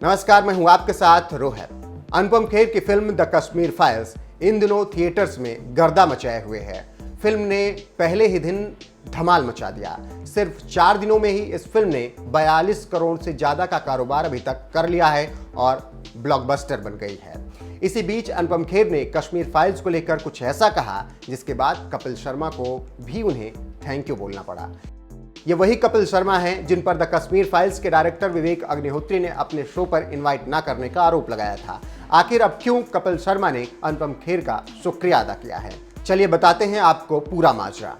नमस्कार, मैं हूं आपके साथ रोहित। अनुपम खेर की film the Kashmir files in दिनों थिएटर्स में गर्दा मचाए हुए है। फिल्म ने पहले ही दिन धमाल मचा दिया। सिर्फ 4 दिनों में ही इस फिल्म ने 42 करोड़ से ज्यादा का कारोबार अभी तक कर लिया है और ब्लॉकबस्टर बन गई है। इसी बीच अनुपम खेर ने कश्मीर फाइल्स को लेकर कुछ ऐसा कहा जिसके बाद कपिल शर्मा को भी उन्हें थैंक यू बोलना पड़ा। ये वही कपिल शर्मा हैं जिन पर द कश्मीर फाइल्स के डायरेक्टर विवेक अग्निहोत्री ने अपने शो पर इनवाइट ना करने का आरोप लगाया था। आखिर अब क्यों कपिल शर्मा ने अनुपम खेर का शुक्रिया अदा किया है, चलिए बताते हैं आपको पूरा माजरा।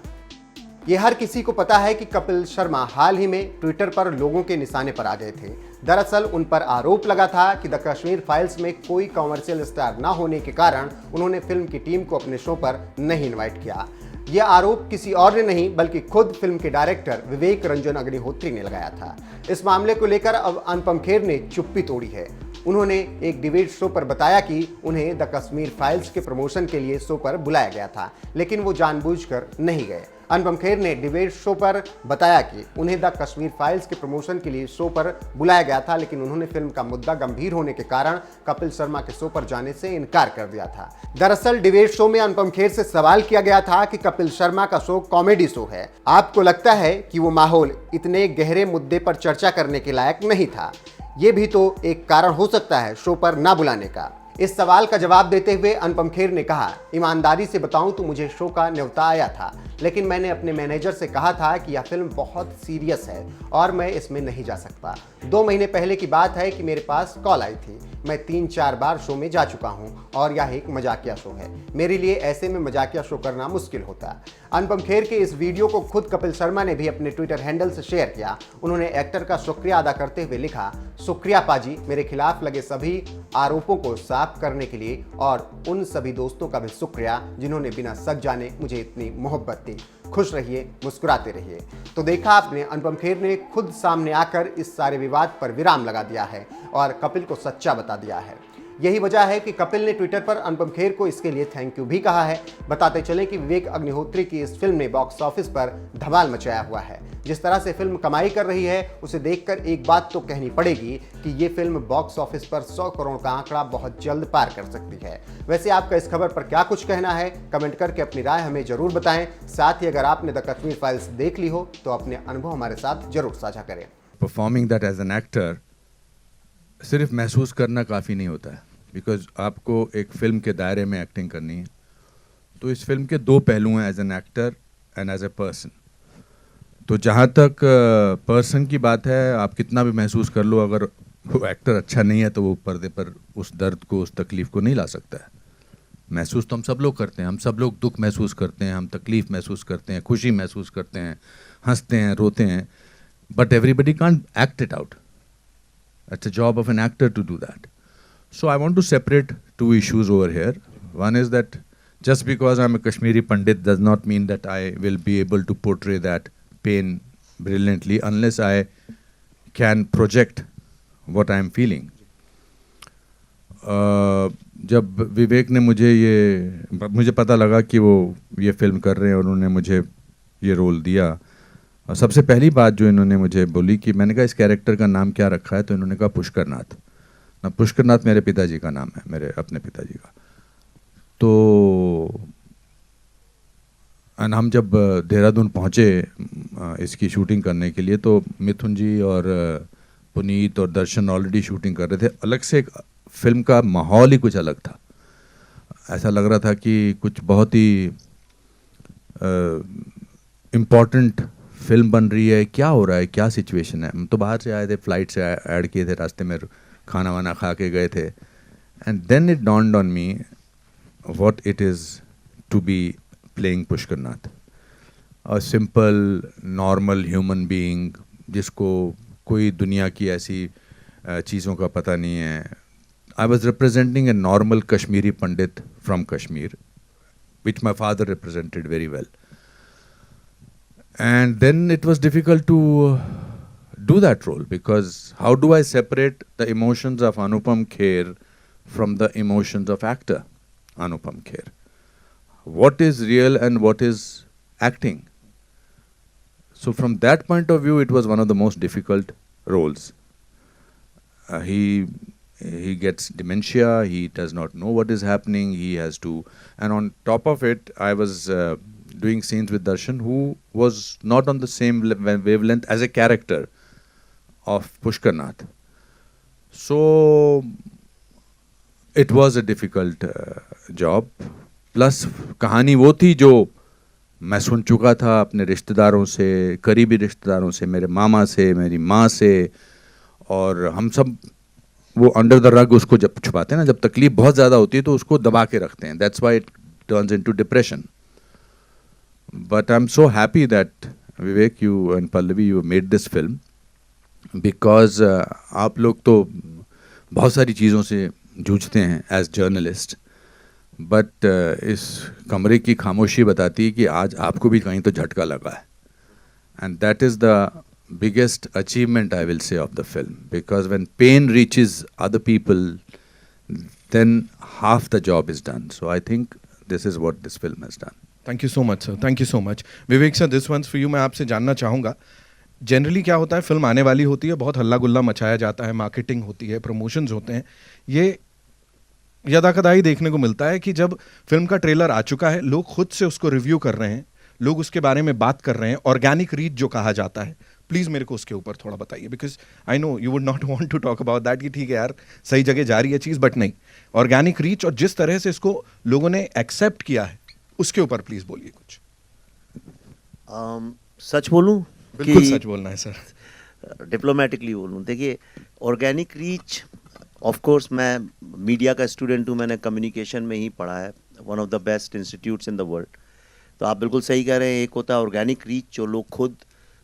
ये हर किसी को पता है कि कपिल शर्मा हाल ही में ट्विटर पर लोगों के निशाने पर आ गए थे। दरअसल उन पर आरोप लगा था कि द कश्मीर फाइल्स में कोई कॉमर्शियल स्टार ना होने के कारण उन्होंने फिल्म की टीम को अपने शो पर नहीं इनवाइट किया। यह आरोप किसी और ने नहीं बल्कि खुद फिल्म के डायरेक्टर विवेक रंजन अग्निहोत्री ने लगाया था। इस मामले को लेकर अब अनुपम खेर ने चुप्पी तोड़ी है। उन्होंने एक डिबेट शो पर बताया कि उन्हें द कश्मीर फाइल्स के प्रमोशन के लिए शो पर बुलाया गया था, लेकिन वो जानबूझकर नहीं गए। अनुपम खेर ने डिबेट शो पर बताया कि उन्हें द कश्मीर फाइल्स के प्रमोशन के लिए शो पर बुलाया गया था, लेकिन उन्होंने फिल्म का मुद्दा गंभीर होने के कारण कपिल शर्मा के शो पर जाने से इनकार कर दिया था। दरअसल डिबेट शो में अनुपम खेर से सवाल किया गया था कि कपिल शर्मा का शो कॉमेडी शो है, आपको लगता है कि वो माहौल इतने गहरे मुद्दे पर चर्चा करने के लायक नहीं था? ये भी तो एक कारण हो सकता है शो पर ना बुलाने का। इस सवाल का जवाब देते हुए अनुपम खेर ने कहा, ईमानदारी से बताऊं तो मुझे शो का न्योता आया था, लेकिन मैंने अपने मैनेजर से कहा था कि यह फिल्म बहुत सीरियस है और मैं इसमें नहीं जा सकता। 2 महीने पहले की बात है कि मेरे पास कॉल आई थी। मैं 3-4 बार शो में जा चुका हूं और यह एक मजाकिया शो है। मेरे लिए ऐसे में मजाकिया शो करना मुश्किल होता। अनुपम खेर के इस वीडियो को खुद कपिल शर्मा ने भी अपने ट्विटर हैंडल से शेयर किया। उन्होंने एक्टर का शुक्रिया अदा करते हुए लिखा, शुक्रिया पाजी, मेरे खिलाफ लगे सभी आरोपों को साफ करने के लिए, और उन सभी दोस्तों का भी शुक्रिया जिन्होंने बिना सच जाने मुझे इतनी मोहब्बत दी। खुश रहिए, मुस्कुराते रहिए। तो देखा आपने, अनुपम खेर ने खुद सामने आकर इस सारे विवाद पर विराम लगा दिया है और कपिल को सच्चा बता दिया है। यही वजह है कि कपिल ने ट्विटर पर अनुपम खेर को इसके लिए थैंक यू भी कहा है। बताते चलें कि विवेक अग्निहोत्री की इस फिल्म ने बॉक्स ऑफिस पर धमाल मचाया हुआ है। जिस तरह से फिल्म कमाई कर रही है उसे देखकर एक बात तो कहनी पड़ेगी कि ये फिल्म बॉक्स ऑफिस पर 100 करोड़ का आंकड़ा बहुत जल्द पार कर सकती है। वैसे आपका इस खबर पर क्या कुछ कहना है, कमेंट करके अपनी राय हमें जरूर बताएं। साथ ही अगर आपने द कश्मीर फाइल्स देख ली हो तो अपने अनुभव हमारे साथ जरूर साझा करें। Performing that as an actor सिर्फ महसूस करना काफ़ी नहीं होता है, बिकॉज आपको एक फिल्म के दायरे में एक्टिंग करनी है। तो इस फिल्म के 2 पहलू हैं, as an actor and as a person. तो जहाँ तक पर्सन की बात है, आप कितना भी महसूस कर लो, अगर वो एक्टर अच्छा नहीं है तो वो पर्दे पर उस दर्द को, उस तकलीफ़ को नहीं ला सकता है। महसूस तो हम सब लोग करते हैं, हम सब लोग दुख महसूस करते हैं, हम तकलीफ़ महसूस करते हैं, खुशी महसूस करते हैं, हंसते हैं, रोते हैं, but everybody can't act it out. It's a job of an actor to do that. So I want to separate 2 issues over here. One is that just because I'm a Kashmiri Pandit does not mean that I will be able to portray that pain brilliantly unless I can project what I'm feeling. जब विवेक ने मुझे पता लगा कि वो ये film कर रहे हैं और उन्होंने मुझे ये रोल दिया, और सबसे पहली बात जो इन्होंने मुझे बोली कि मैंने कहा इस कैरेक्टर का नाम क्या रखा है, तो इन्होंने कहा पुष्कर नाथ। ना, पुष्कर नाथ मेरे पिताजी का नाम है, मेरे अपने पिताजी का। तो हम जब देहरादून पहुँचे इसकी शूटिंग करने के लिए, तो मिथुन जी और पुनीत और दर्शन ऑलरेडी शूटिंग कर रहे थे। अलग से एक फिल्म का माहौल ही कुछ अलग था। ऐसा लग रहा था कि कुछ बहुत ही इम्पॉर्टेंट फिल्म बन रही है, क्या हो रहा है, क्या सिचुएशन है। हम तो बाहर से आए थे, फ्लाइट से ऐड किए थे, रास्ते में खाना वाना खा के गए थे। And then it dawned on me what it is to be playing Pushkar Nath, a simple normal human being जिसको कोई दुनिया की ऐसी चीज़ों का पता नहीं है। I was representing a normal Kashmiri Pandit from Kashmir, which my father represented very well. And then it was difficult to do that role, because how do I separate the emotions of Anupam Kher from the emotions of actor Anupam Kher? What is real and what is acting? So from that point of view, it was one of the most difficult roles. he gets dementia, he does not know what is happening, he has to, and on top of it, I was doing scenes with Darshan, who was not on the same wavelength as a character of Pushkar Nath. So it was a difficult job. Plus कहानी वो थी जो मैं सुन चुका था अपने रिश्तेदारों से, करीबी रिश्तेदारों से, मेरे मामा से, मेरी माँ से, और हम सब वो अंडर द रग उसको जब छुपाते हैं ना, जब तकलीफ बहुत ज़्यादा होती है तो उसको दबा के रखते हैं. That's why it turns into depression. But I am so happy that Vivek, you and Pallavi, you made this film, because आप लोग तो बहुत सारी चीज़ों से जूझते हैं एज जर्नलिस्ट, बट इस कमरे की खामोशी बताती है कि आज आपको भी कहीं तो झटका लगा है. And that is the biggest achievement, I will say, of the film, because when pain reaches other people, then half the job is done. So I think this is what this film has done. Thank you so much, sir. Thank you so much. Vivek sir, this one's for you. मैं आपसे जानना चाहूँगा, generally क्या होता है, film आने वाली होती है, बहुत हल्ला गुल्ला मचाया जाता है, मार्केटिंग होती है, प्रमोशंस होते हैं. ये यदा कदा ही देखने को मिलता है कि जब फिल्म का ट्रेलर आ चुका है, लोग खुद से उसको रिव्यू कर रहे हैं, लोग उसके बारे में बात कर रहे हैं, ऑर्गेनिक रीच जो कहा जाता है. प्लीज़ मेरे को उसके ऊपर थोड़ा बताइए, because I know you would not want to talk about that कि ठीक है यार सही जगह जा रही है चीज़, बट नहीं, ऑर्गेनिक रीच और जिस तरह से इसको लोगों ने एक्सेप्ट किया है उसके ऊपर प्लीज़ बोलिए कुछ. सच बोलूं? बिल्कुल सच बोलना है सर. डिप्लोमेटिकली बोलूं, देखिए ऑर्गेनिक रीच, ऑफ कोर्स मैं मीडिया का स्टूडेंट हूं, मैंने कम्युनिकेशन में ही पढ़ा है, one of the best institutes in the world. तो आप बिल्कुल सही कह रहे हैं, एक होता है ऑर्गेनिक रीच जो लोग खुद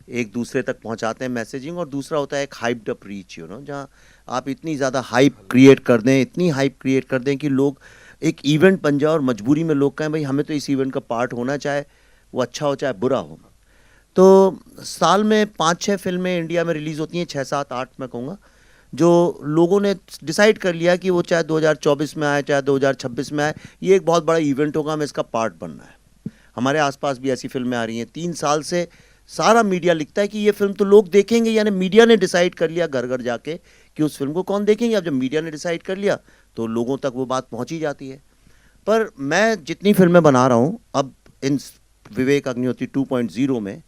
एक दूसरे तक पहुंचाते हैं मैसेजिंग, और दूसरा होता है एक हाइप्ड अप रीच, जहाँ आप इतनी ज़्यादा हाइप क्रिएट कर दें, इतनी हाइप क्रिएट कर दें कि लोग एक इवेंट बन जाए और मजबूरी में लोग कहें भाई हमें तो इस इवेंट का पार्ट होना, चाहे वो अच्छा हो चाहे बुरा हो. तो साल में 5-6 फिल्में इंडिया में रिलीज़ होती हैं, 6-7-8 मैं कहूँगा, जो लोगों ने डिसाइड कर लिया कि वो चाहे 2024 में आए चाहे 2026 में आए, ये एक बहुत बड़ा इवेंट होगा, हमें इसका पार्ट बनना है. हमारे आसपास भी ऐसी फिल्में आ रही हैं. 3 साल से सारा मीडिया लिखता है कि ये फिल्म तो लोग देखेंगे, यानी मीडिया ने डिसाइड कर लिया घर घर जाके कि उस फिल्म को कौन देखेंगे. अब जब मीडिया ने डिसाइड कर लिया तो लोगों तक वो बात पहुंची जाती है. पर मैं जितनी फिल्में बना रहा हूँ अब इन विवेक अग्निहोत्री 2.0 में,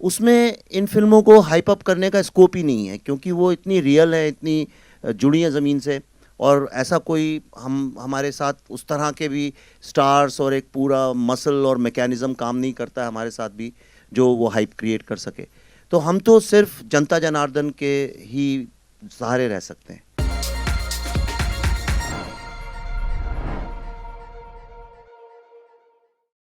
उसमें इन फिल्मों को हाइप अप करने का स्कोप ही नहीं है, क्योंकि वो इतनी रियल है, इतनी जुड़ी हैं ज़मीन से, और ऐसा कोई हमारे साथ उस तरह के भी स्टार्स और एक पूरा मसल और मैकेनिज़्म काम नहीं करता है हमारे साथ भी जो वो हाइप क्रिएट कर सके. तो हम तो सिर्फ जनता जनार्दन के ही सहारे रह सकते हैं.